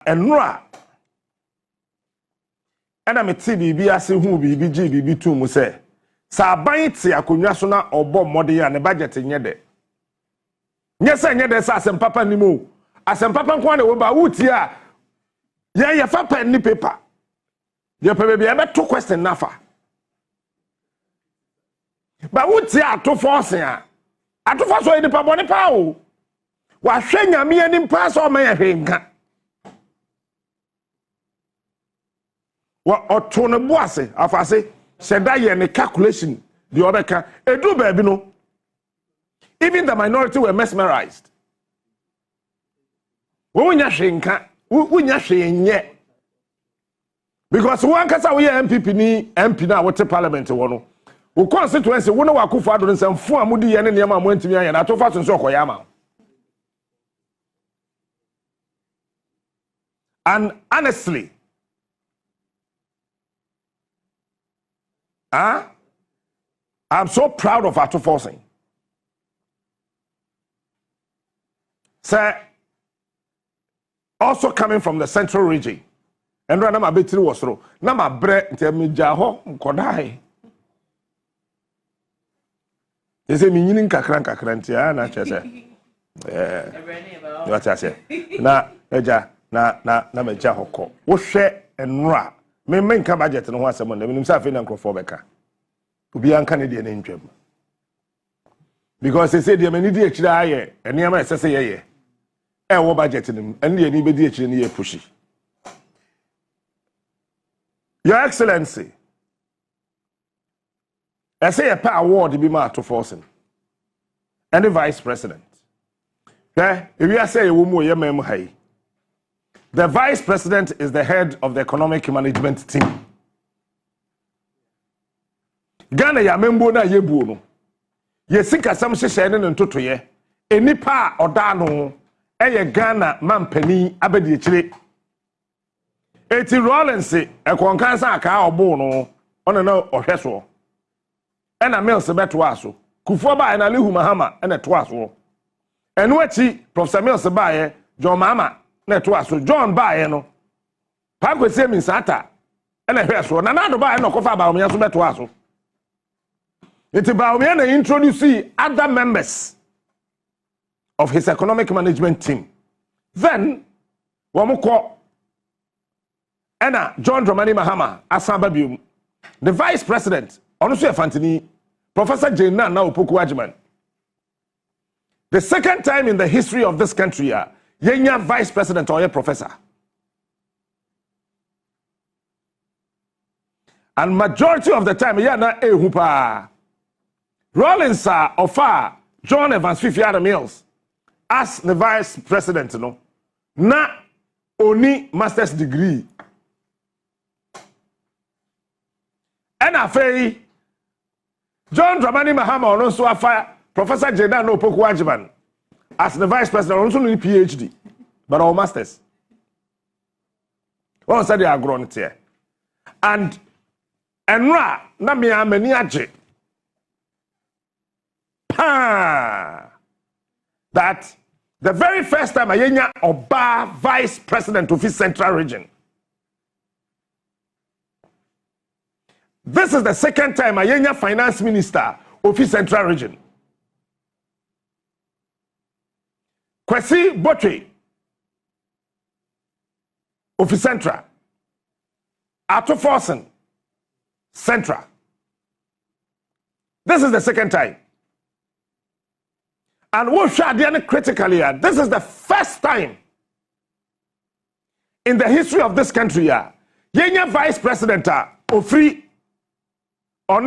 enra ana meti bibi ase hu bibi gi bibi tu mu se sa ban ti akonwa so na obo mmode ya ne budget nyede nyese nyede sa asem papa ni mo asem papa nko na wo ba wuti a ye fa pen ni paper ye pe be be to question nafa ba wuti Ato Forson a Ato Forson ni pa boni pa o wa hwe nyame ani mpa so ma ye hwenka wa otono boase afase seda ye ne calculation the other can edu baby no even the minority were mesmerized wonya hwenka wonya hwenye because one kasa we MPP ni MP na wote parliament wo no wo constituency wo no wakufo ado nsamfu amudi ye ne ne ma mo antimi anya na Ato Forson so okoya ma. And honestly, I'm so proud of Ato Forson. Sir, also coming from the central region. And when I'm a bit through was through. Now my bread tell me jaho kodai. They say me yinin kakran ya na chese. What I say? Na eja na me jaho ko. Wo hwe enra. Me menka budget no ho asem na me nim sa fe na nkrofo beka. Obi an kan de na ntwam. Because they say they many di akira aye, eniama esese ye. Wo budget nim, ene ye ni be di akira ni ye pushi. Your Excellency, I say a pa award be ma Ato Forson. And the Vice President. Okay? If you say a woman ye mem hai. The Vice President is the head of the economic management team. Ghana ya membo na yebu no. Ye sika sam hyehyɛ ne ntoto ye. Enipa oda no eye Ghana mampani abedi akire. Eti Rollins ekonkansa aka obo no ono na ohwɛ so. Ena Mills beto aso. Kufuor ba na Lihu Mahama ena to aso. Enu achi Professor Mills ba ye John Mahama na to aso. John ba ye no. Pa kwese mi sata ena hwɛ so. Na do ba ye no kofa ba o so beto aso. Eti ba o na introduce other members of his economic management team. Then wamukọ Ena John Dramani Mahama asamba biom. The Vice President Onusu Efantini Professor Jena na Opoku Ajiman. The second time in the history of this country yenya Vice President or professor. And majority of the time na ehupa. Rollins offer John Evans Fifiara Mills as the Vice President no. Na oni master's degree. And afei John Dramani Mahama also offer Professor Jena no Opoku Ajiman as the Vice President also no PhD but all masters. One said they are grown here. And enra na me amani age. That the very first time ayenya oba Vice President of his central region. This is the second time ayenya finance minister of his central region. Kwesi Botwe of his central. Ato Forson central. This is the second time. And what should critically this is the first time in the history of this country yenya Vice President of free One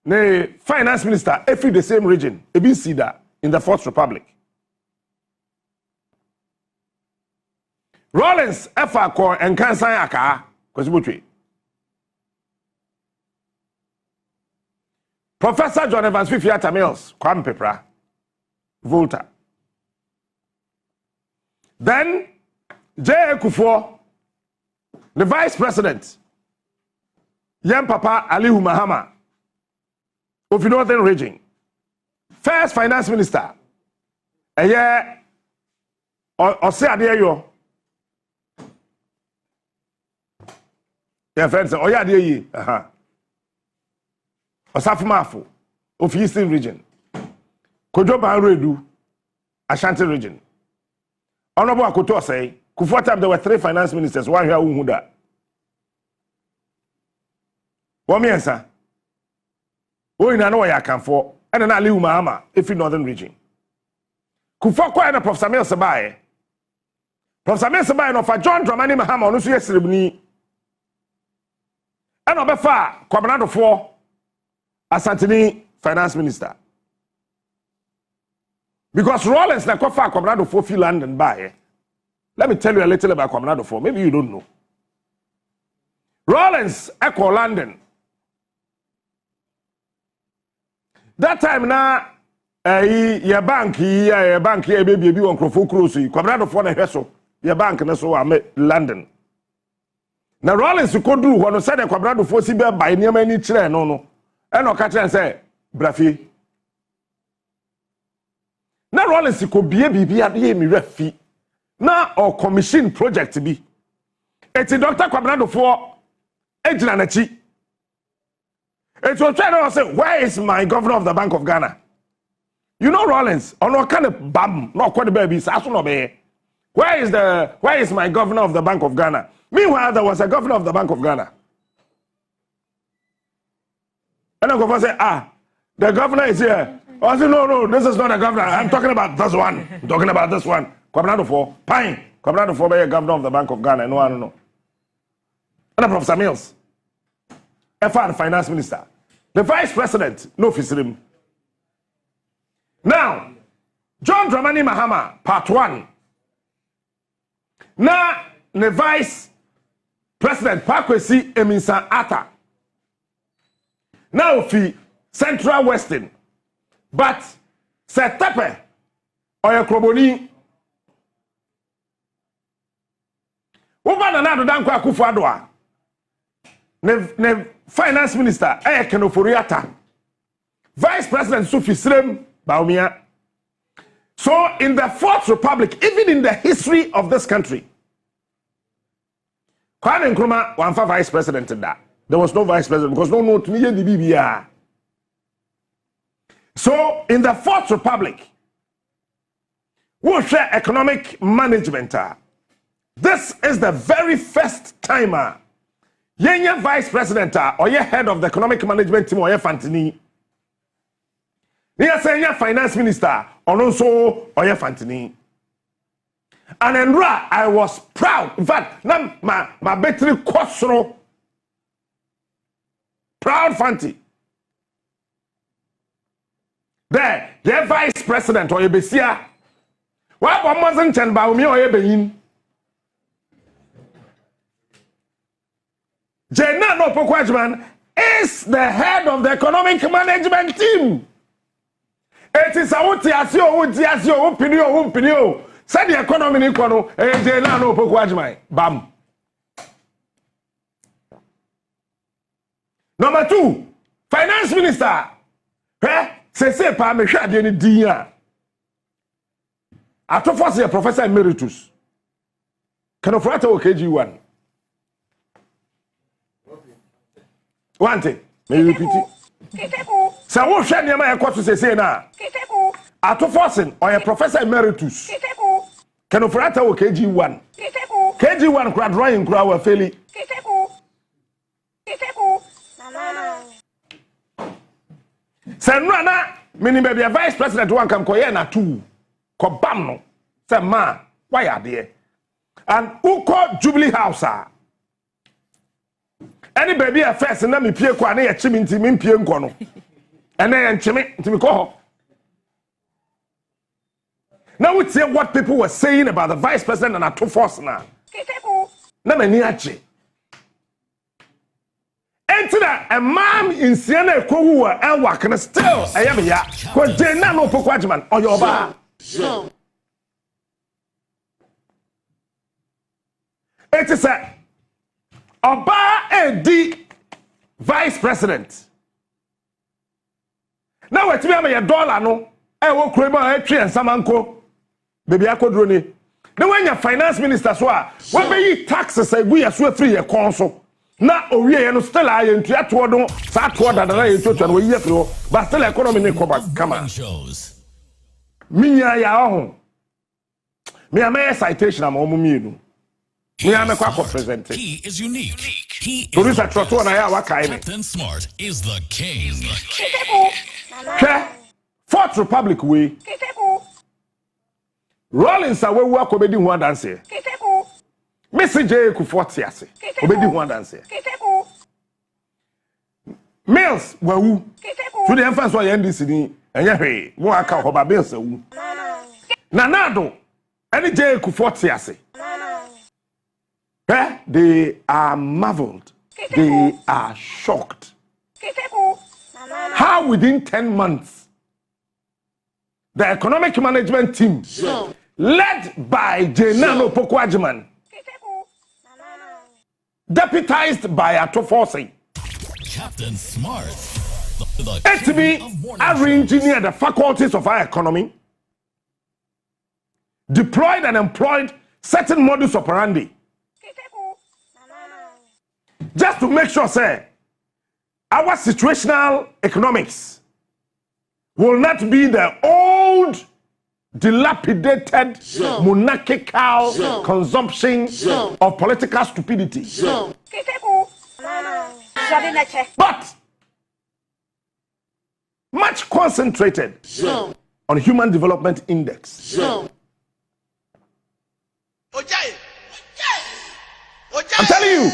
the finance minister every the same region ebi see that in the Fourth Republic. Rollins efa ko enkansan aka kwesibotwe. Professor John Evans Fifiara Mills Kwame Pepra Volta. Then J. Kufuor, the Vice President Yem Papa Alihu Mahama of the Northern Region. First Finance Minister. Ose adeyo your friends say oya de yi Osafumafo of Eastern region Kojo Banredu Ashanti region Honorable Akoto say Kufuor time there were 3 finance ministers one here who that one answer oh ina no ya kan for and na Aliu Mahama if in northern region Kufuor kwa na Prof Samuel Sebae Prof Samuel Sebae no fa John Dramani Mahama ono so yesrebni and obefa Kwabena Dofo Asantini finance minister because Rollins na kofa Kwabena Dofo fi London buy. Let me tell you a little about Kwabena Dofo. Maybe you don't know. Rollins echo London. That time na your bank baby on Crofo Cruise. Kwabena Dofo na heso your bank na so am London. Na Rollins could do when said Kwabena Dofo si be buy near many children no. And no catch and say, Brafi. Now Rollins could be a BB me refi. Now or commission project be. It's a Dr. Kwabena Dofo Ejinachi. It was trying to say, where is my governor of the Bank of Ghana? You know Rollins, or no kind of bam, not quite a baby, where is my governor of the Bank of Ghana? Meanwhile, there was a governor of the Bank of Ghana. And I say, the governor is here. I say, no, this is not the governor. I'm talking about this one. I'm talking about this one. Kwabena Dofo, Pine. Kwabena Dofo be governor of the Bank of Ghana. No, I don't know. And Professor Mills, FR finance minister. The vice president, no officer. Now, John Dramani Mahama, part 1. Now, the vice president, Pakwesi Eminsa Atta. Now fi Central Western, but Setepe or your Kroboni. Woman and Addo Dankwa Akufo-Addo ne finance minister Kenoforiata, vice president Sufi Srem Baumia. So in the 4th Republic, even in the history of this country, Kwame Nkrumah was vice president in that. There was no vice president because no to me the BBR. So in the 4th Republic, we share economic management. This is the very first time Yenya vice president or your head of the economic management team or your Fantini. Near saying finance minister or also or your Fantini. And then I was proud. In fact, my battery cost proud Fanti. There, your vice president or your besia. What wasn't chen ba me or your bein? Jenna no Pokwajman is the head of the economic management team. It is a utiasio, opinion. Said the economy in Kono, Jenna no Pokwajman. Bam. Number 2, finance minister. Say pa me hwa de ni din a. Ato Forson professor emeritus. Kenoforiata o KG1. One thing, may you repeat it? So wo hwe ne ma ekoto say na. Ato Forson or a professor emeritus. Kenoforiata o KG1. KG1 kura drawing kura wa feli. Senra na mini be vice president one kam koye na 2 ko bam no say ma why are there and uko Jubilee House any baby a first na me pie kwa na ye chimi nti me pie nko no ene ye nchimi nti me ko ho. Now we see what people were saying about the vice president and Ato Forson na mani ache. Enter a man in Siena Kowu and working still. I am here. Because they no Pokwajman on your bar. It is a bar AD vice president. Now it's me a dollar no. I will crave a tree and samanko. Baby I could run. Then when your finance minister so what be taxes we are so free a council. na owie no still aye ntua to do sa to da na ye to no ye firi ho but still economy ne koba kama minya ya ho me am citation am omo mienu me am kwa present he is unique. He is Torisa troto na ya wakai me Captain Smart is the king. Fourth Republic we Rollins awewu akobedi ho adanse Message ku 40 ase obedi ho adanse Mills wawu so the emphasis on NDC ni enya hwe mo aka ho ba Mills awu Nanado any J ku 40 ase they are marveled. They are shocked. How within 10 months, the economic management team, led by Jenano Pokwajiman, deputized by Ato Forson, Captain Smart, to be re-engineer the faculties of our economy, deployed and employed certain modus operandi, just to make sure, say, our situational economics will not be the old, dilapidated, monarchical consumption of political stupidity. But much concentrated on Human Development Index. I'm telling you.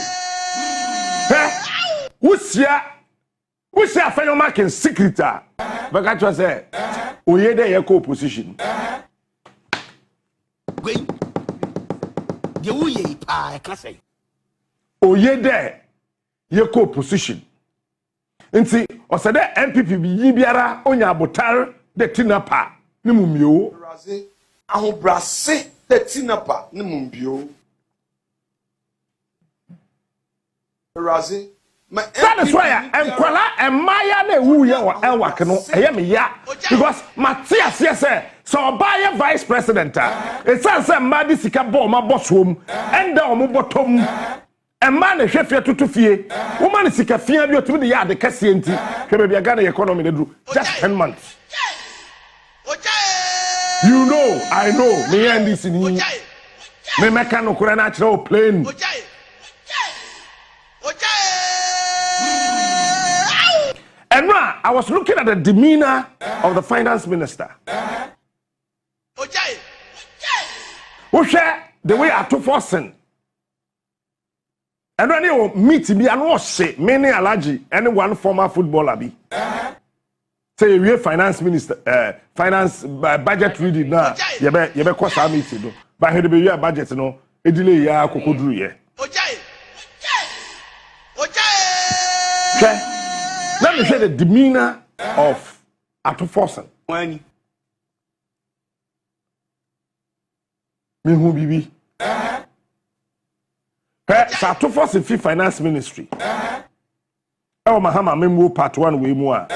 Who's a fellow marking secretary? But I just say, we are your co-position. Oh, ye there, your co-position. And see, or said that NPP be yibiara onya botar the tinapa nimumbio. Aho brase the tinapa nimumbio. Razi. That is why I'm kwala and Maya ne wu ya wa enwak no eyem ya because Matthias yes so buy vice president it says madi sika bo ma bosom enda omo bottom e ma ne hwefie tutufie woman sika fia bi otumi de ya de kase enti hwe be Ghana economy ne duru just 10 months. You know, I know me and this ni me meka no kura na kire o plane. And now I was looking at the demeanor of the finance minister. Who share the way Ato Forson. And when you meet me, I know say many allergy any one former footballer be. Say we finance minister, finance budget reading now. You be cost our meeting do. But he be your budget no. E delay ya kokodru ye. Okay. Let me say the demeanor of Ato Forson. Me who bibi. Ato Forson fi finance ministry. Oh Mahama memwo part 1 we mu a.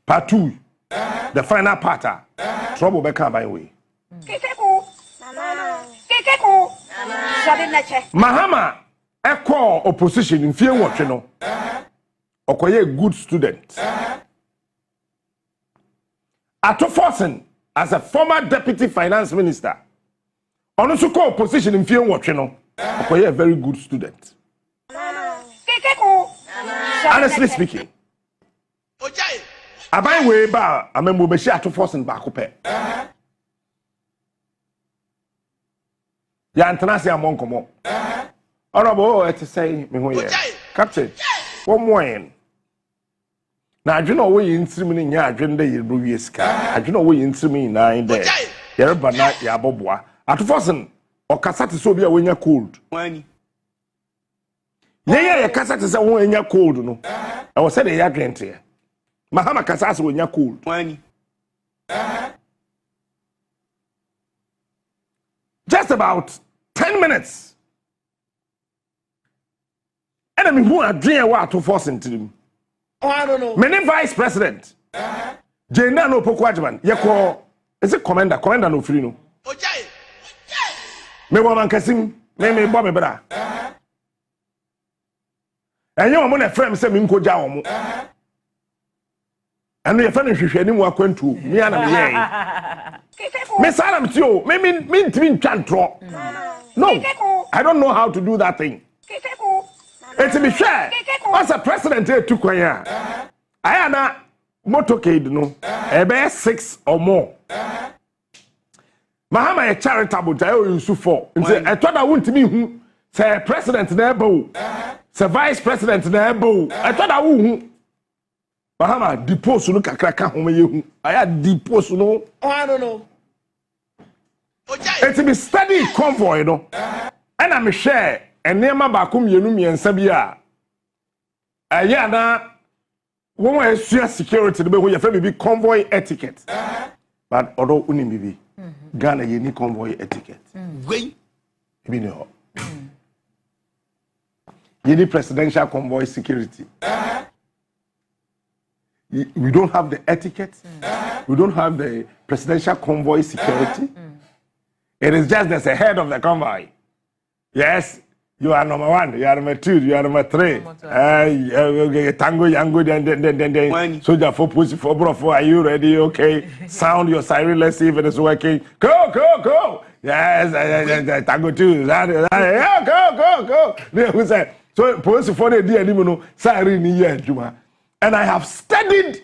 Part 2 the final part trouble be come by way. Mahama echo opposition in fear what you know. Okoye a good student. Ato Forson, as a former deputy finance minister, also called opposition in fear what you know. Okoye a very good student. Honestly speaking, I buy way bar. I remember be Ato Forson back up. Ya international among come. Honorable, it's say me who Captain. One more. Now, I don't know where you instrument in your agenda, you do yes, I don't know where you instrument in 9 days. You're banana, ya bobwa. Ato Forson, or cassette so be when you're cold. Yeah, cassette is when you're cold, no. I was saying, you're drinking. Mahama cassette when you're cold. Just about 10 minutes. And I mean, who are doing what to force into them? Oh, I don't know. Many vice president. Jenano Pokwajiman. Yako. Is it commander? Commander no free no. Me woman kasim. Me bra. enye omo na frame se me nkoja omo anu ye fa no hwehwe ni mu akwantu mi ana me ye me salam ti o me ntimi ntwa ntro no I don't know how to do that thing it's me share as a president to kwan ya aya na motorcade no ebe 6 or more mahama ye charitable ta yo yusu for nse eto da wontimi hu say president na ebo say vice president na ebo eto da wo hu mahama depose no kakra ka homa ye hu aya depose no I don't know. it's be study convoy no and I'm share enema ba ko mienu miensa bi a aya na won wa esua security no be hu ye fa bi convoy etiquette but odo uni bibi Ghana ye ni convoy etiquette Wait. ebi ne ho ye ni presidential convoy security we don't have the etiquette we don't have the presidential convoy security it is just there's a head of the convoy yes you are number 1 you are number 2 you are number 3 tango yango then soldier for pussy for bro for are you ready okay sound your siren let's see if it is working go yes tango 2 go they say so pussy for the dia limu no siren ni ya adwuma and I have studied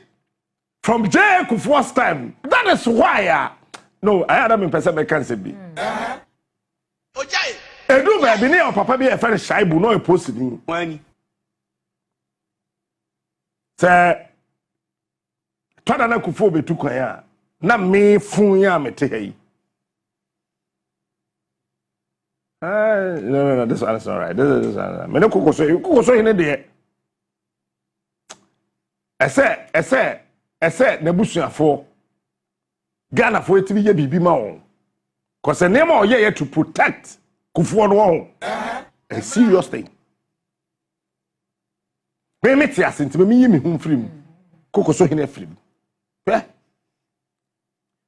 from J. Kufuor's time that is why no I had them person can say be Ojai. edu ba bi ne o papa bi e fere shaibu no e post ni Wani. say tada na Kufuor betu kwan ya na me fun ya mete hai no this one is all right this is me ne kokoso hine de ese na busuafo Ghana for etibi ye bibi ma won cause name o ye to protect Kufuor no won a serious thing me meti asenti me yi me hu mfrim kokoso hine frim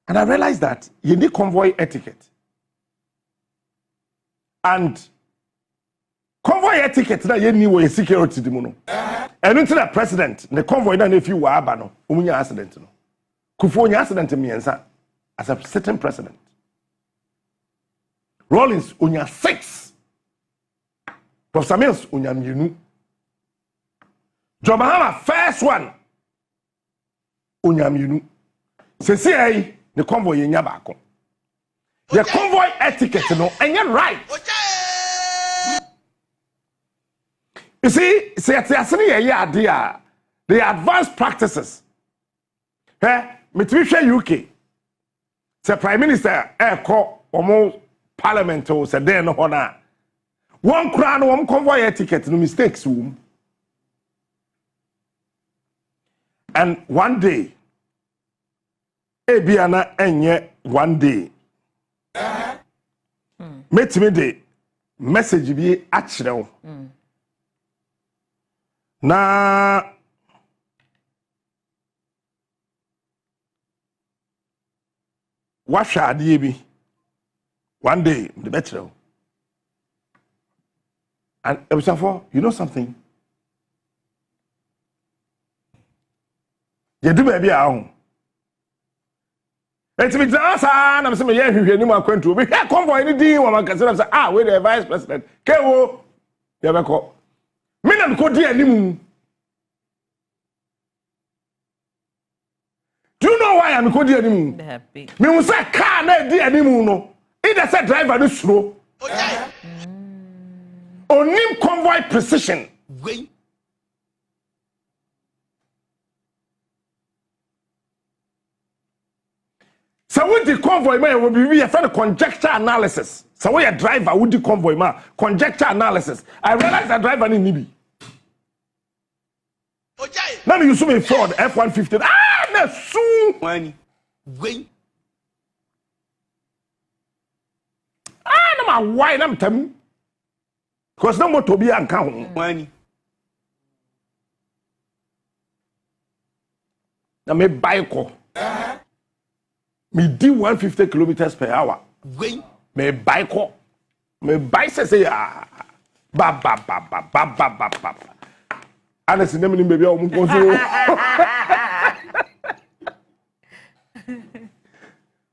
and I realized that you need convoy etiquette and convoy etiquette na ye ni wo security di mu no enu nti na president the convoy na if you wa aba no omunya accident no Kufuor nya accident miensa as a sitting president Rollins onya 6 Professor Mills onya mienu John Mahama first one onya mienu sesi ai the convoy nya ba ko the convoy etiquette no enye right you see the advanced practices metri UK the prime minister call almost parliament o se den no na one crown one convoy etiquette no mistakes and one day ebiana enye one day metimi de message bi a kire na washa ade bi one day the better and ebusafo you know something you do baby ahun it's me dansa na me say me ye hwehwe ni mu akwantu obi hwe convoy ni din wa makase na say we the vice president kewo ye be ko me na ko di animu do you know why I'm ko di animu me won say car na di animu no either say driver no slow onim convoy precision so with the convoy man will be a conjecture analysis. So we a driver with the convoy man conjecture analysis. I realize that driver need Nibi. Now you see me Ford F-150. Na soon. Wani. Wait. Na my wine am tem. Cause no more to be an count. Wani. Na me bike. Me do 150 kilometers per hour. Wait. Me bike. Me bike say ba. And it's name baby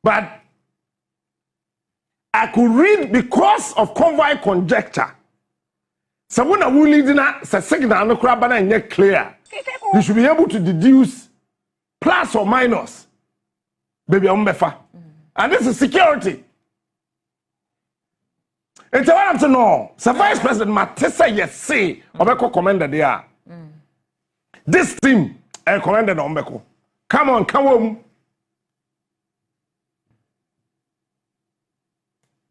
but I could read because of convoy conjecture. So when I will lead in a signal no crab and yet clear, you should be able to deduce plus or minus. Baby umbefa. And this is security. And so I want to know, so Vice President Matissa yes say Obeko commander there. This team commander Obeko. Come on, come on.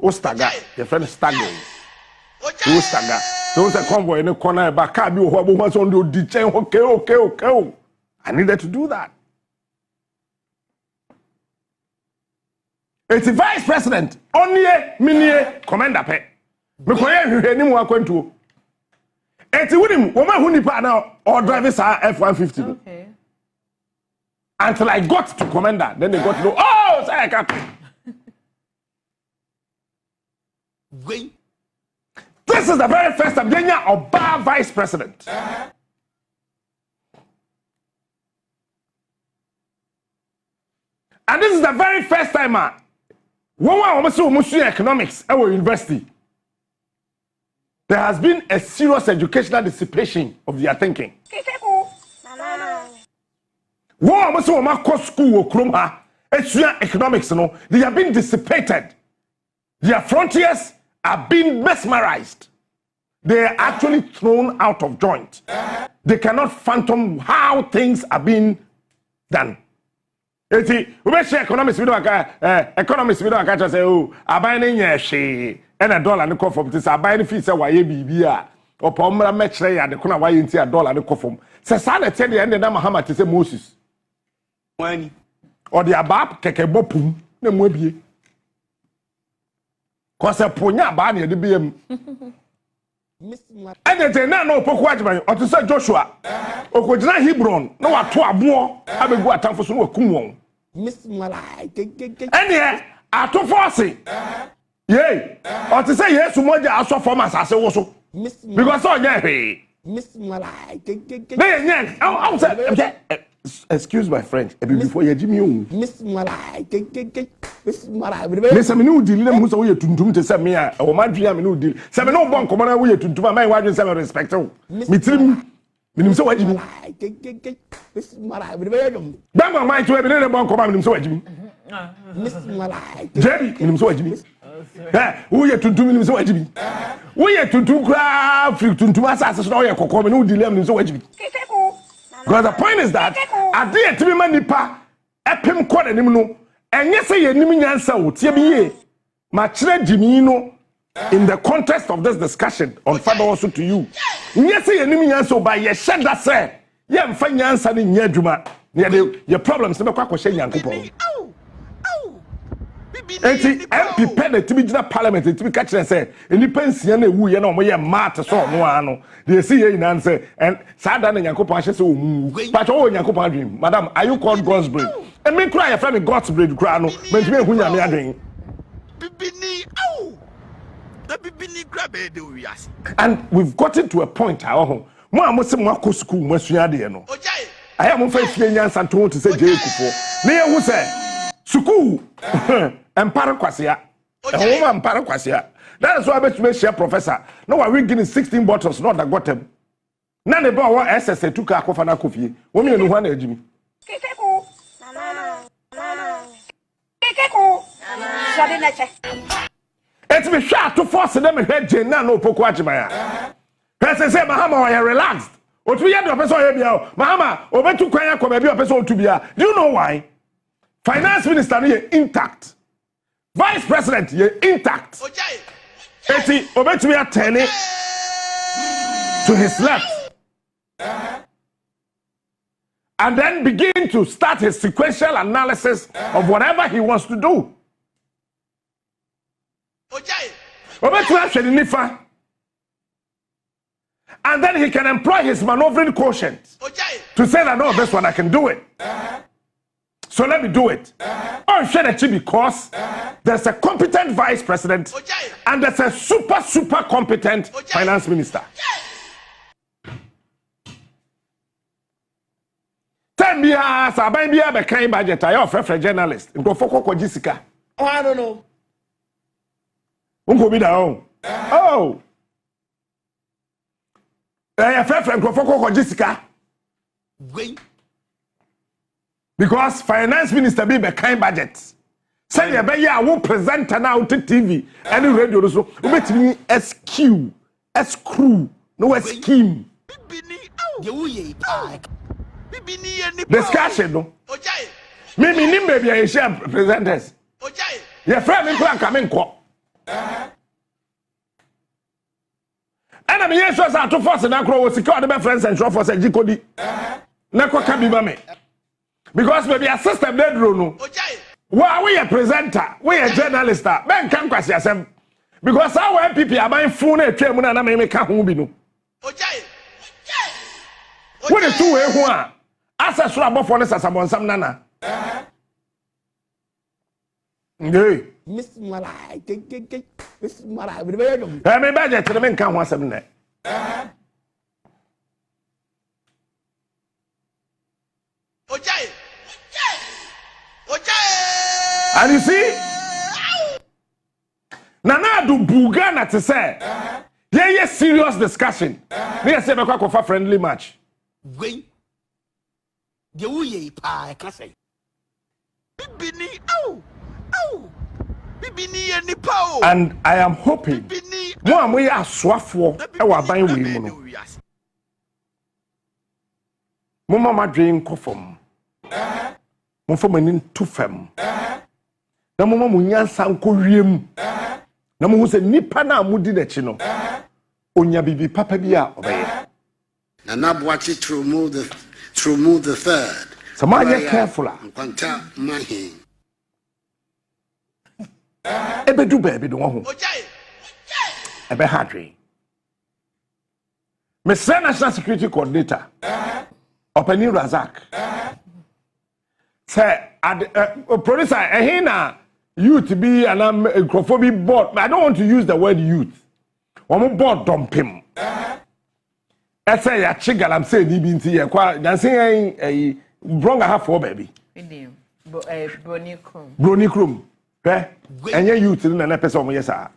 Ostaga, your friend Stago. Ostaga. So the convoy in the corner back car be who on the chain. Okay. I needed to do that. It's the Vice President, only mini commander pe. Me koye hwehwe ni mu akwantuo. It's with woman who nipa now or drivers are F-150. Okay. Until I got to commander, then they got to know, oh, say captain. Wait. This is the very first time Kenya Oba Vice President. And this is the very first time when we see economics at our university, there has been a serious educational dissipation of their thinking. When we see school economics, they have been dissipated. Their frontiers are being mesmerized. They are actually thrown out of joint. They cannot fathom how things are being done. We share economics with economists with our say, oh, I buy any and a dollar and a coffee. This I buy any fees away BBA or Pomra Metray and the corner why you see a dollar and a coffee. Sasana tell the end of Muhammad to say Moses. When or the Abab Kekebopum, no more be. Cause a ponya bani the BM. And they no Pokwajman or to say Joshua or Kojana Hebron, no a two more. I will go at time for some Kumon. Miss Malay, And here, Ato Forson. Yea, or to say yes, Sumoja also for us as also. Because so, yeah, Miss Malay, excuse my French, before you Jimmy. Miss Malay, Miss Malay, Miss Aminu deal who's away to send me or my dream no deal. Seven no one come on away to my wife and some respect. Me trim, so what you Miss Malay, Bang my to have a bon command him so Jimmy. Miss Malay, Jerry, him so Jimmy. We are to do him so Jimmy. We are to do grab to assassin or your common who delay him so Jimmy. Because the point is that I did to be manipa, epim quad and no, and yes, I am answer would be my demeanor in the context of this discussion on father also to you. Yes, I am answer by your shed that say, yeah, find your answer in your drama. Your problems never quite question young people. MP pen to be parliament to be catching and say, and depends on the woo, you know, where matter so no. They see in answer and Sadan and Yakopa so but oh Yakopa dream. Madam, are you called God's brain? And me cry a friend God's brain crano, but me who ya me dream. And we've gotten to a point how more must more school must you no. I am on face and told to say Jacob. Near who say Suku and Paracquasia, a woman Paracquasia. That is why I bet you share professor. No, I will give 16 bottles, not that got them. None about what SSA took a coffee and coffee. Women in one Jimmy. It's me shot to force them and head Jane no Poquajimaya. Person say, Mahama, I am relaxed. Or 3 years of person, Mahama, over to Quaya come a person to be. Do you know why? Finance minister here intact. Vice President here intact. Eti obetumi atene to his left. And then begin to start his sequential analysis of whatever he wants to do. Obetumi atene nifa. And then he can employ his maneuvering quotient to say that no, this one I can do it. So let me do it. Because there's a competent vice president and there's a super competent finance minister. because I buy be a kind budget. I offer for journalist. Go for Jessica. Oh, I don't know. Unko be down. Oh. I offer for Jessica. Wait. Because finance minister be kind budget. Say you be ya won presenter now to TV and radio so. Ubet me SQ, SCrew, no scheme. Discussion no. Me nim baby I share presenters. Your friend me plan come in ko. And I'm here so Ato Forson na kro secure the friends and show for say jikodi. Na ko ka bi ba me. Because maybe a system dead no. Why we a presenter, we a journalist, ben can kwasi asem. Because our NPP are buying phone e twa mu na me ka ho bi no. What the two way who are? Asa sura bofo ne sasabonsam nana. Ndey. Miss Malai. Miss Malai. We be you. Me budget ne men ka ho asem ne. And you see? Nana do Bugana to say, yeah, serious discussion. They say, for friendly match. Wait. You ye pie, can say. Bibini, oh, Bibini and the pow. And I am hoping, one way are swafo, our buying women. Mama drain coffum. Mofo to fem. Na mama munyansa nko wiem. Na mo se nipa na amudi na chi no. Onya bibi papa bi a obeye. Na nabwachi to remove the third. So man you careful. Nkwanta mahi. Ebedu baby do ho. Ebe hadwe. Me say national security coordinator. Openi Razak. Say producer ehina youth be an microphobic board. I don't want to use the word youth. One board dumping. I say ya chigal I'm saying ni binti ya kwa dancing wrong half for baby. Brony Krum. Eh? Enye youth na person mo yesa.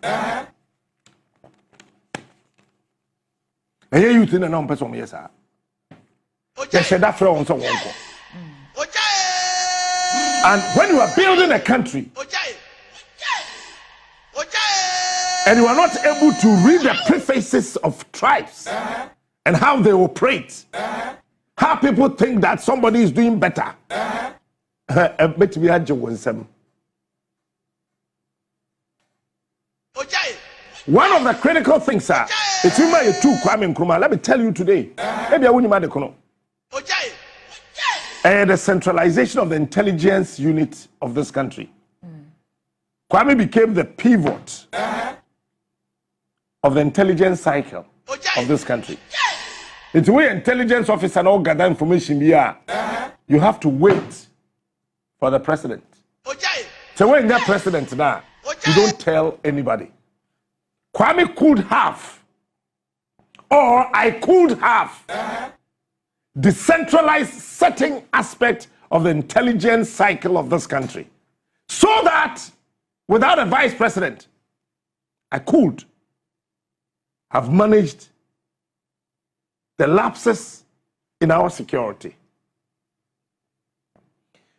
Enye youth na person mo yesa. Ya sheda fra on so wonko. And when you are building a country and you are not able to read the prefaces of tribes and how they operate, how people think that somebody is doing better, one of the critical things are it's in my two Kwame Nkrumah. Let me tell you today, maybe I wouldn't matter. The centralization of the intelligence unit of this country. Kwame became the pivot of the intelligence cycle of this country. It's where intelligence officer and all gather information here. You have to wait for the president. So when that president now, you don't tell anybody. Kwame could have, or I could have, decentralized certain aspect of the intelligence cycle of this country so that without a vice president I could have managed the lapses in our security.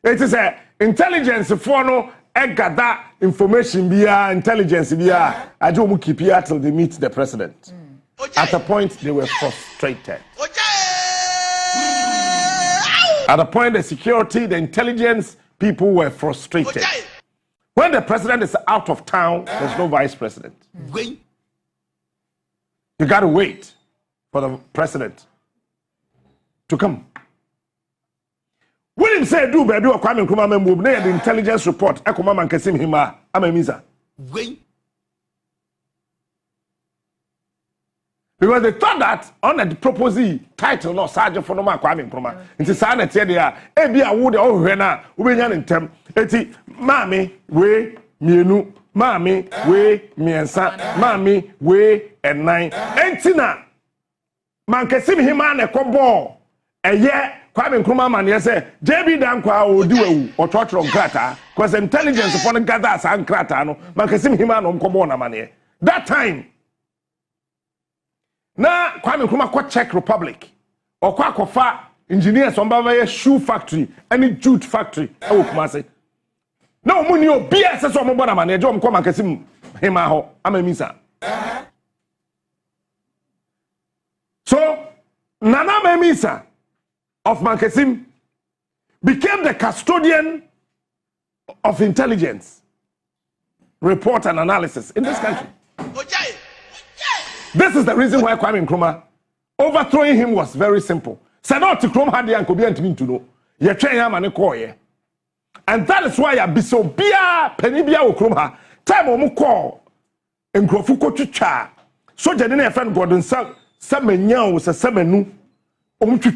It is a intelligence for no gather information via intelligence via I don't keep here till they meet the president. At a point they were frustrated. At a point, the security, the intelligence people were frustrated. When the president is out of town, there's no vice president. Wait. You got to wait for the president to come. When him say do baby or Kwame Nkrumah move, the intelligence report, Ekoma man kesim hima, amemiza. Wait. Because they thought that on the proposee title no Sergeant for no man Kwame Nkrumah. Nti sa na tie dia e bia wo de ohwe na wo benya ne ntem. Eti maami we mienu, maami we miensa, maami we enan. Enti na man kesim hima na ekobo eye Kwame Nkrumah man say JB Dankwa odi wewu ototro nkrata because intelligence for the gather as nkrata no mankasim hima no mkobo na mane that time na Kwame Nkrumah ko Czech Republic okwa akofa engineers on baba shoe factory any jute factory e wo Kumase na omuni obi ase so mo na mane je omko mankasim hima ho amamisa so Nana Memisa of Mankesim became the custodian of intelligence report and analysis in this country. This is the reason why Kwame Nkrumah overthrowing him was very simple. Said not to Krom had and Kobe and to know. Ye train him and a and that is why I be so bia penibia Okroma time omu call and Grofuko Chicha. So Janine friend Gordon Samenya was a semenu.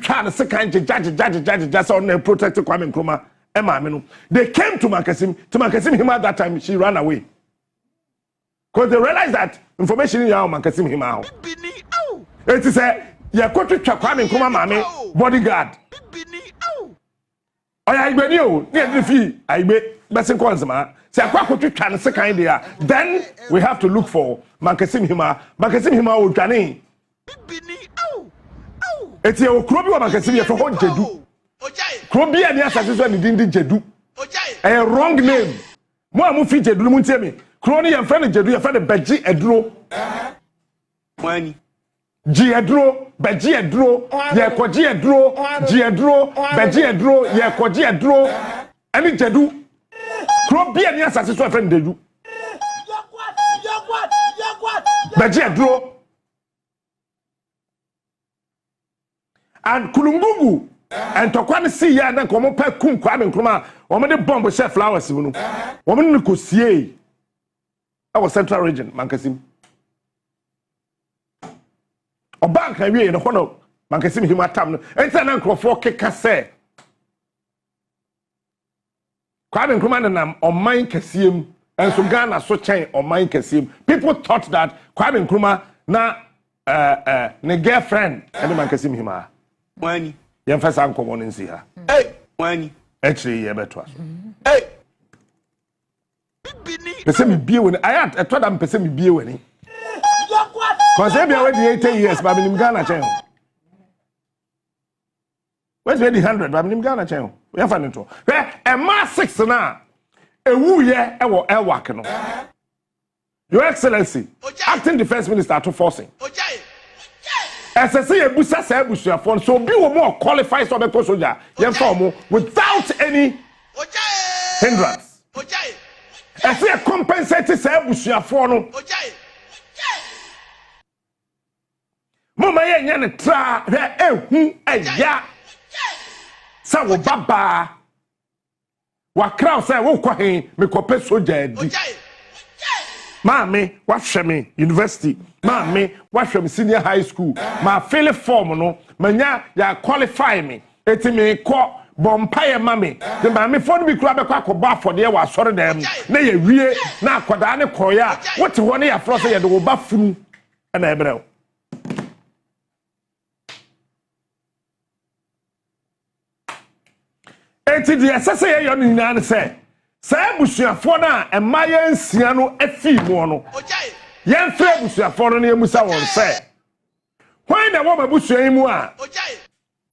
Try the second judge on the protect Kwame Nkrumah. They came to Mankasim him at that time. She ran away because they realized that information in your Mankasim him out. It is a ya go to Kwame Nkrumah mame bodyguard. Oh yeah, I you near the fee. I be blessing consuma. Say I go to try the second there. Then we have to look for Mankasim hima. Mankasim hima o Jani. It's a Krobi wa Mankasim ya for Jedu. Krobi and yes, as well in Jedu. A wrong name. Mo amu fi Jedu mu tell me. Kroni and friend Jedu, your friend Beji Edro. Money. G Edro, Beji Edro, ye koji Edro, G Edro, Beji Edro, ye koji Edro. Any Jedu. Krobi and yes, as well friend Jedu. Beji Edro. And Kulungugu and Tokwan see ya then come up kum Kwame Nkrumah or the bomb with flowers woman could see our central region Mankasim or bank I in the honor Mankasim himatam and then uncle for kekase Kwame Nkrumah and on mine Kasim and so Ghana so chain on mine Kasim people thought that Kwame Nkrumah na ne girlfriend and the Mankasim hima Money. Yan first uncle one in see her. Hey, money. Actually, yeah, better. Hey. Person me be when I had I told them person me be when. Cause they be already 80 years, but I'm in Ghana channel. Where's the 100? But I'm in Ghana channel. We have fun into. A mass 6 now. A woo year, I will air work. Your Excellency, Acting Defense Minister Ato Forson. As I say, a busa say phone, so be more qualified for the soldier, without any hindrance. I say a compensated say busa phone. Mama yan tra ya sa baba wa crowd say wo kwahin me kope soldier di. Mami, watch me university. Mami, watch me senior high school. My fail form no, manya ya qualify me. Eti me ko bompaye mami. The mami phone be kura be kwa ba for there wa sorry dem. Na ye wie na akoda ne koya. What one ya fro say ye de wo ba funu na ebrel. Eti the assessor ye yo nyina say say busuafo na emaye nsia no afi mu no yen fe busuafo no na emusa won say when the woman busua mu a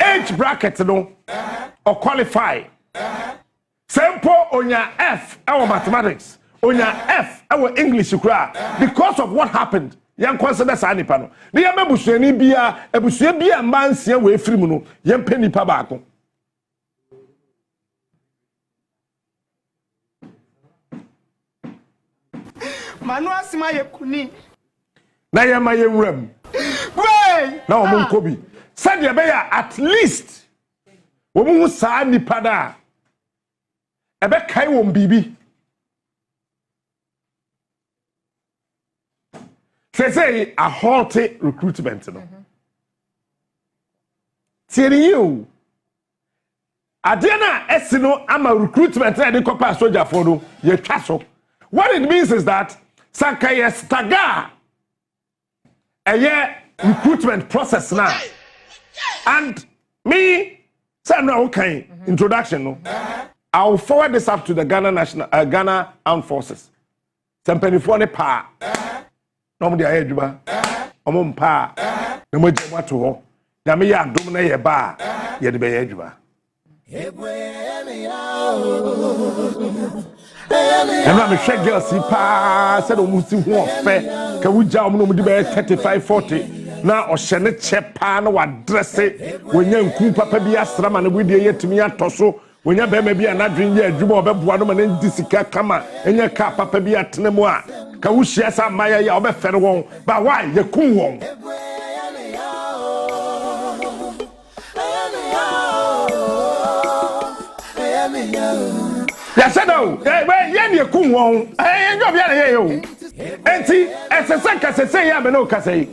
age bracket no or qualify simple onya F our mathematics onya F our English kura because of what happened yen consider sa nipa no na yen busua ni bia ebusua bia mba nsia we afiri mu no yen pe nipa baako. Manua sima ye kuni. Na ye ma ye nwram. Wey! Na omo nkobi. Said ye be ya at least. Wo mu saa nipa da. E be kai won bibi. Say a halty recruitment no. Tieni you. Adena esino ama recruitment na de kopa soldier for no ye twa so. What it means is that Sankaya stagger a year recruitment process now. And Me, say no okay. Introduction no. I'll forward this up to the Ghana Armed Forces. Sempeni ne pa. No mo dia adwuma. Omo mpa. Na mo gye to ho. Na me ya dom na ye ba. Ye de be ye adwuma. And I'm a shake girl, see, pa said, almost see one fair. Can we jump no be 35-40? Now, or Shannon Chepan or dress it when young Cooper be a stram and we dear to me at Tosso. When your baby be an adrian, yeah, Jumbo, one man in Disica, come and your car, papa be at Nemoa. Can we share some Maya, your best fair one? But why, you cool one? Yes, I know. Hey, you cool one. Hey, you're here. Enti, as a second, say, I have no cassay.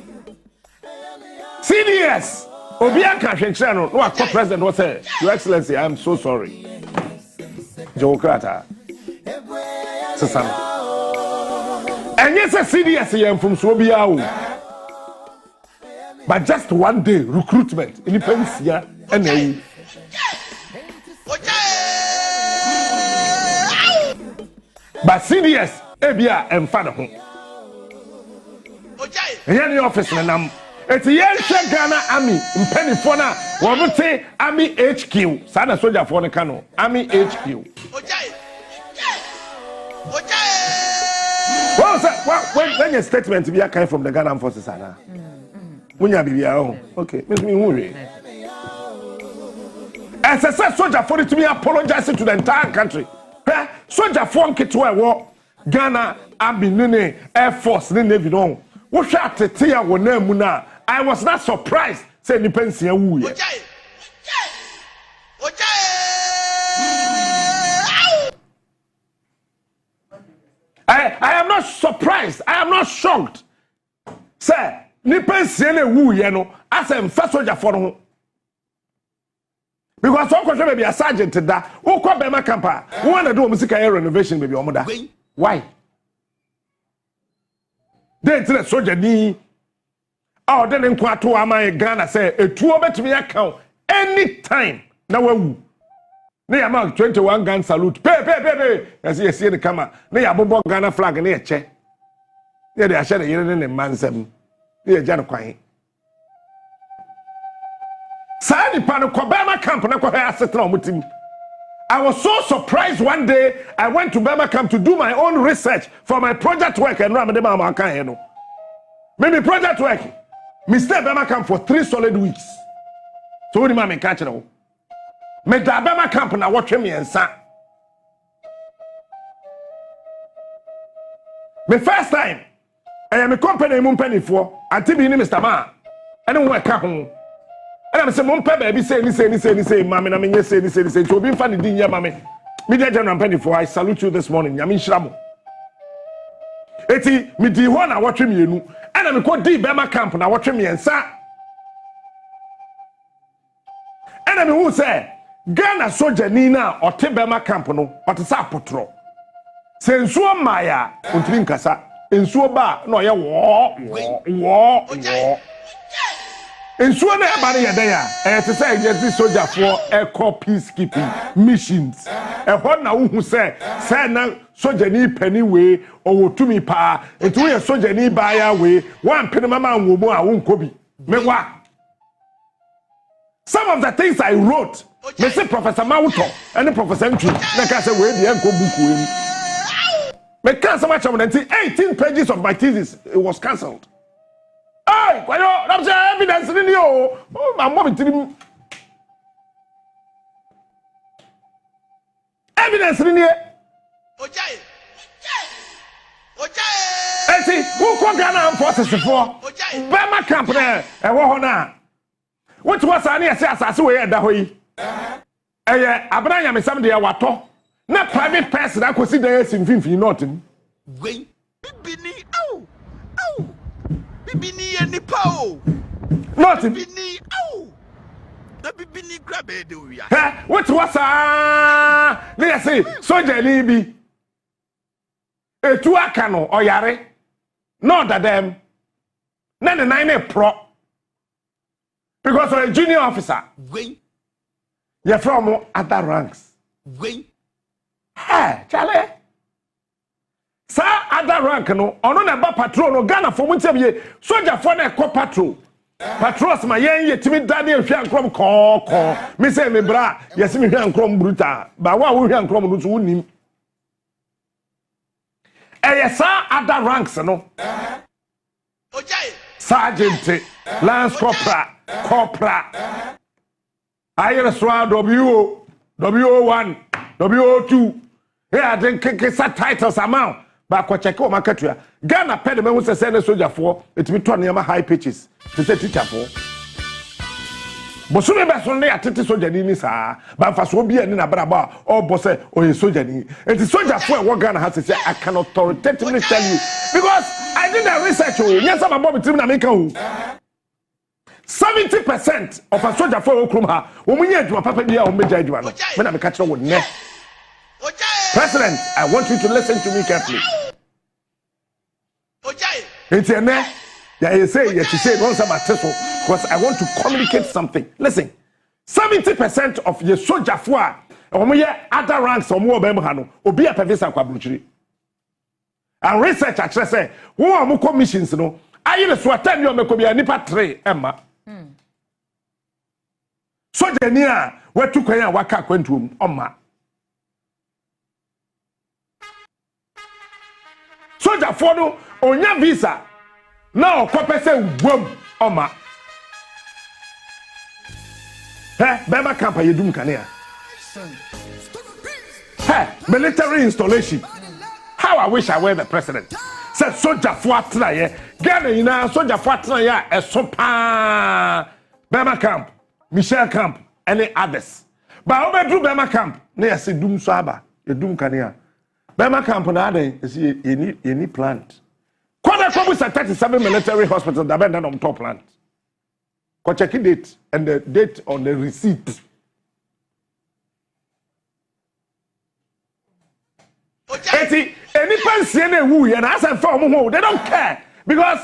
CDS. Obianka Channel, no, President was say, Your Excellency, I am so sorry. Joe Crata. Susan. And yes, a CDS I am from Swobiao. But just one day, recruitment, independence, and then. But CDS, Ebia, and Father. And the office, and it's a young Ghana Army in Pennyfona. What would say Army HQ? Sana soldier for the cano. Army HQ. Well, sir, when your statement to be a kind from the Ghana Forces, Anna. When you be okay, Miss me worry. As I said, soldier for it to be apologizing to the entire country. Soldier for to a war. Ghana Army, Nene, Air Force, Navy, no. What shot to tear one name now? I was not surprised. Say the pension woo. I am not surprised. I am not shocked. Say, the pension woo, you know, as a first soldier for him. Because some question may be a sergeant to that. Who call Bema Camper? Who want to do music renovation, baby, Omoda? Why? They tell the soldier ni. Oh, then in Quato Ama Ghana say a 2 bet me account anytime. Now we ne amount 21 gun salute. Pay. As you see the camera. Ne abobo Ghana flag ne che. Ne they share the yen in man 7. Ne jano kwai. Sadi pano Bema camp na kwa asset na mutim. I was so surprised one day I went to Bema camp to do my own research for my project work and Ramade Mama kan here no. Maybe project work. Mr. Bema camp for 3 solid weeks. So what do you catch it? Me da Bema camp na watch me and sa. The first time I am a company penny for until be Mr. Ma. I don't work home. And I'm saying, Mumpa baby say, mammy, I mean, say, so be funny, dear mammy. Media General Penny for I salute you this morning. Yamin Shramo. Eti, me di one, I watch me, and I'm called D Bema camp, and I watch me and sa. And I'm who say, Ghana soldier Nina or Tibema camp, no, but it's a potro. Sensuo Maya, Untrinkasa, in Suba, no, ya war. In Suana Barrier there, to say agency soldier for eco peacekeeping missions. And what now who say now soldier need penny way or to me pa, and to a soldier need buy away, 1 penny mama and woman I won't copy. Me what? Some of the things I wrote, me say Professor Mauto and the Professor Entry, like I said, where the uncle book. Me can't so much of 18 pages of my thesis, it was cancelled. Hey, why not? That's evidence in you. Oh, my mom telling me. Evidence in here. See, who called Ghana Armed Forces for? Bema camp there. And what now? What was I near? Says we had that way. Abraham is somebody I wato. Not private person. I could see the in 50 nothing. Wait, Bini, oh. Bibini and the pow. Nothing. Bibini, oh. The Bibini grab it, do ya? What was let's say, soldier Libi. A 2 cano or yare. Not that them. None 9 pro. because of a junior officer. You're from other ranks. Hey, Charlie. Sir, other rank no. Ono na ba patrol no Ghana for muntia be soldier for na ko patrol. Patrols ma yen yetimi dade hwe ankrom ko. Me say me bra, yes me hwe ankrom bruta. Ba wa wo hwe ankrom no so wonim. Yes, sir, other ranks no. Sergeant, Lance Corporal, Higher Sword, WO1, WO2. Here I think titles amount. But ko check o makatua. Ghana pede me who say soldier for it be turn near high pitches. To say teacher for. Bosume be so na atete soldier ni saa. Ba fa so bi ani na braba o boss o ye soldier ni. It is soldier for what Ghana has to say I can authoritatively tell you because I did the research oh. Yes am about team na make o. 70% of a soldier for okrum ha. Wo munye adwuma papa bia o meja adwuma no. Me na me ka kire wo ne. President, I want you to listen to me carefully. It's a ne. Yeah, you say once about teso because I want to communicate something. Listen, 70% of your soldier for other ranks or more bemhano obi a pevisa kwa bruchiri. And research actually say who are commissions no. Ayi le so atem yo mekobi nipa 3 emma. Soldier ni a wetu kwan a waka kwantuom omma. Soldier for no onya visa now kopese wom oma bema camp yedum kanea military installation. How I wish I were the president. Said soldier for atraye Ghana ina soldier for atraye esopa bema camp Michel camp any others but obedru bema camp na yase dum so aba yedum kanea bema camp na aden esi any plant Kwada Kwabus at 37 military hospital that been done on top plant. Ko check date and the date on the receipt. Eti any person who and as a form who they don't care because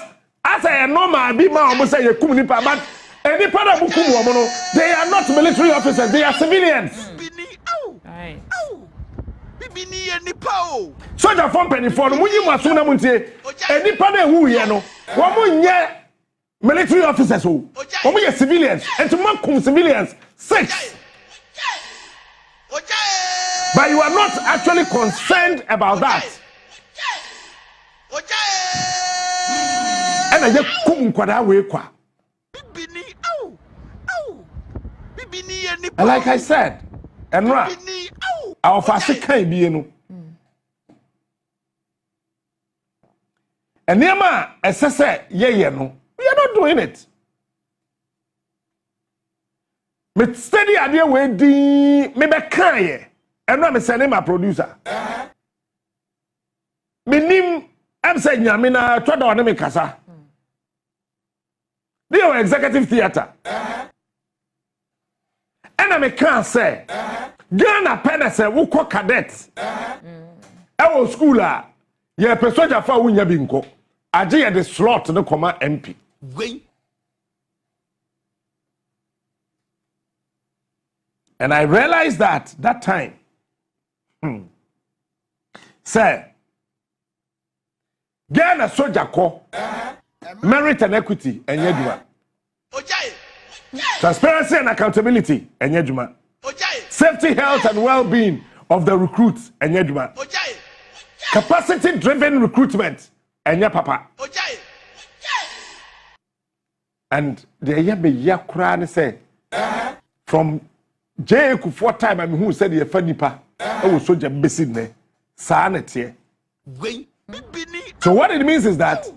as a normal be ma almost say you kum nipa but any part of kum they are not military officers, they are civilians. Right. Soldier from penny for no munyi maso na muntie enipa na hu ye no wo munye military officers wo munye civilians and to makum civilians 6 but you are not actually concerned about that and I kum kwada we kwa and like I said Enra our fast can be no and nema esese ye no we are not doing it me steady idea we di me be kan ye Enra me send my producer me nim am say nyame na toda one me kasa the executive theater and I me can say Ghana penese wo ko cadet e school a ye pe soldier fa wo nya bi nko age ye the slot no koma MP and I realized that time say Ghana soldier ko merit and equity enye djuma transparency and accountability enye djuma safety, health, and well-being of the recruits, and yeduma. Capacity-driven recruitment, and ya papa. And the yabe yakran say from J. Kufuor time, I mean, who said the Fanipa, I was soldier missing there. Sanity. So what it means is that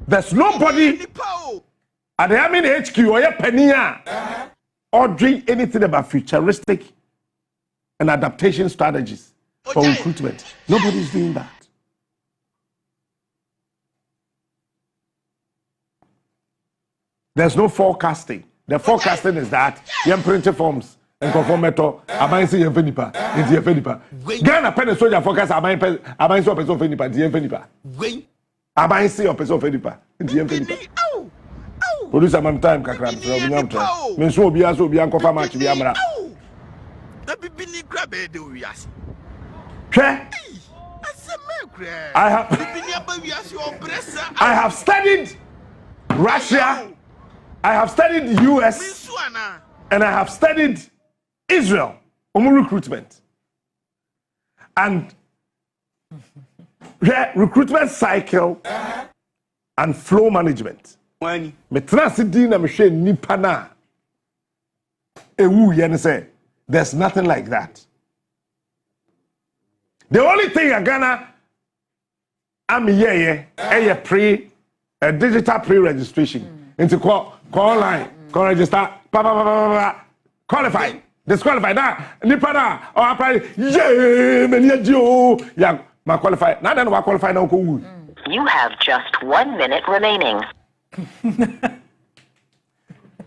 there's nobody at the Army HQ or your penny ordering anything about futuristic and adaptation strategies for recruitment. Nobody's doing that. There's no forecasting. The forecasting is that you print forms and conform metal. Abai say yefenipa, inti yefenipa. Ghana pen soldier forecast abai so person fenipa, inti yefenipa. Abai say your person fenipa, inti yefenipa. Producer mam time kakra so obinyam to. Me so obi aso obi ankofa match bi amra. Da bibini kra be de wiase. Hwe. I have studied Russia, I have studied US, and I have studied Israel, recruitment. And recruitment cycle and flow management. Me transit na me hwe nipa na ewu ye ne say there's nothing like that. The only thing in Ghana I'm here digital pre-registration into call online, call register, qualify, disqualify that nipa na or apply yeah ma qualify now then we qualify now ko. You have just 1 minute remaining.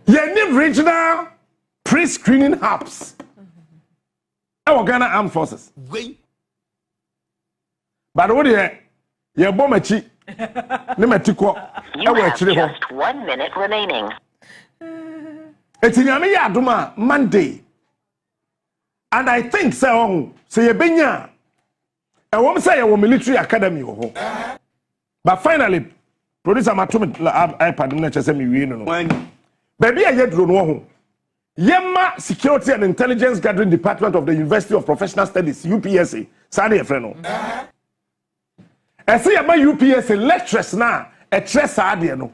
You need regional pre-screening hubs. Our Ghana Armed Forces. But what you bombachi. You have just 1 minute remaining. It's in Yaduma Monday. And I think so. Say Benya. I won't say a military academy. But finally, producer Matumi iPad me win. Baby, I yet don't know. Yema Security and Intelligence Gathering Department of the University of Professional Studies, UPSA. Sadi Efreno. I say about UPSA lecturers now, a stress idea no.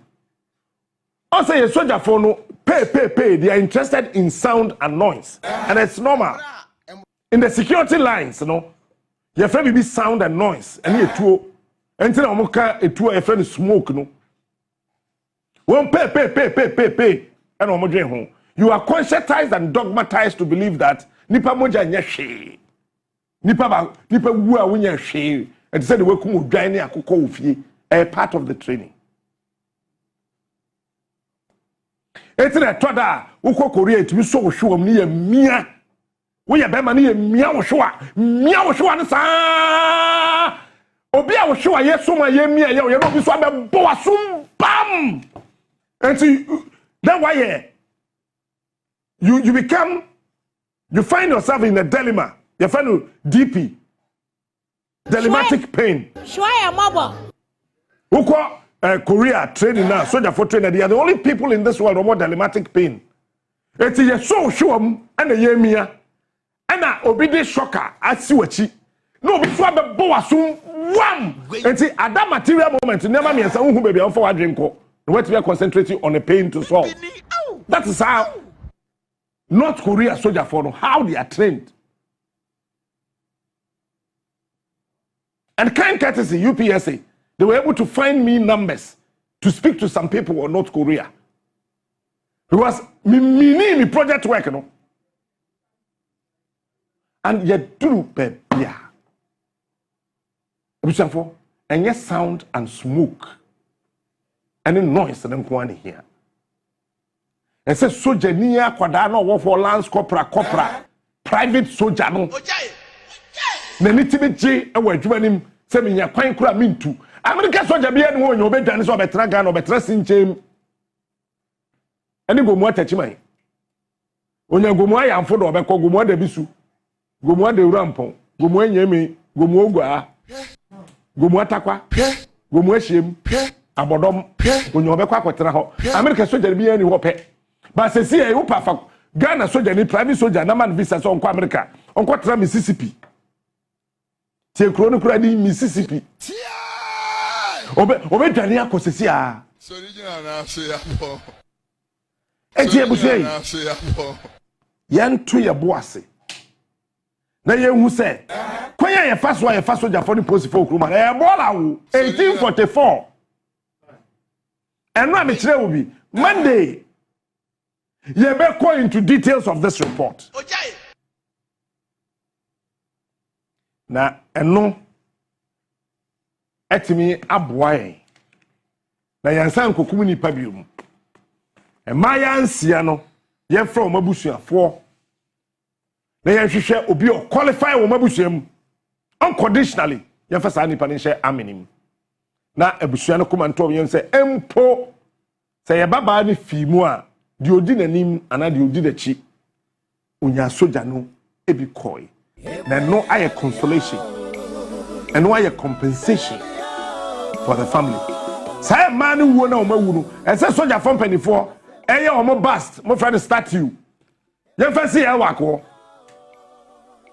Also, a soldier for no pay. They are interested in sound and noise, and it's normal. In the security lines, you know, your friend will be sound and noise, and you two, until I'm a two a friend smoke no. Won't pay, and I'm home. You are conscientized and dogmatized to believe that nipa moja nyeshe, nipa wua wunya she. And said we come dwane akoko ofie a part of the training. It's a toda uko Korea to be so sure me mia. We are bema ni mia wo sure ne sa. Obi a wo sure yeso ma ye mia ye no bi so abebo asum bam. And then why you find yourself in a dilemma. You find DP dilemmatic pain. Uko Korea training now, soldier for training. They are the only people in this world who have dilemmatic pain. It's a so sure and a yemia. And a obedient shocker at Siwachi. No, before the boa soon wham. And see at that material moment, never me and someone who may be on for a drink. What we are concentrating on the pain to solve. That is how North Korea soldier for how they are trained. And kind courtesy, UPSA, they were able to find me numbers to speak to some people in North Korea. Because me project work, you know. And yet do yeah. And yes, sound and smoke. And then noise and then go on here. And say soldier near Quadano war for Lance Copra, private soldier. Na nitime je e wa adwuma nim se menya kwan kura mintu America soldier bia ne wonyo obedwane so obetra Ghana obetra sinchem eni gomu atachiman onya gomu ayamfo do obekọ gomu da bisu gomu da urampon gomu anyame gomu ogwa gomu atakwa gomu ahiem abodom onya obekọ akotra ho America soldier bia ni ho pe ba se si e upafa Ghana soldier ni private soldier na man visa so onko America onko tra Mississippi tie kro kura di Mississippi obe dwane akosesi a so original na so ya bo etie bushei yan to ye boase na ye hu se kwanya ye faso jafo ni post for kroma e bola wo 1844 eno am kire wo bi Monday ye be go into details of this report. Na eno etimi aboaye na yansan kokum ni pa biom e ma yansia no ye fra o mabusuafo na ye hwehwe obi o qualify wo mabusuam unconditionally ye fa sa ni pa ni hye aminim na abusua no komanto ye se empo sɛ yɛ babaa ne fii mu a deɛ odi n'anim anaa deɛ odi n'akyi onya soja no ebi kɔe na no ayɛ consolation and no ayɛ compensation for the family saa mmaa ne wuo na wɔn awu no ɛsɛ soja fɔ mpanimfoɔ ɛyɛ wɔn bust mo fɛ no statue yɛn fɛ si yɛ wɔ akɔ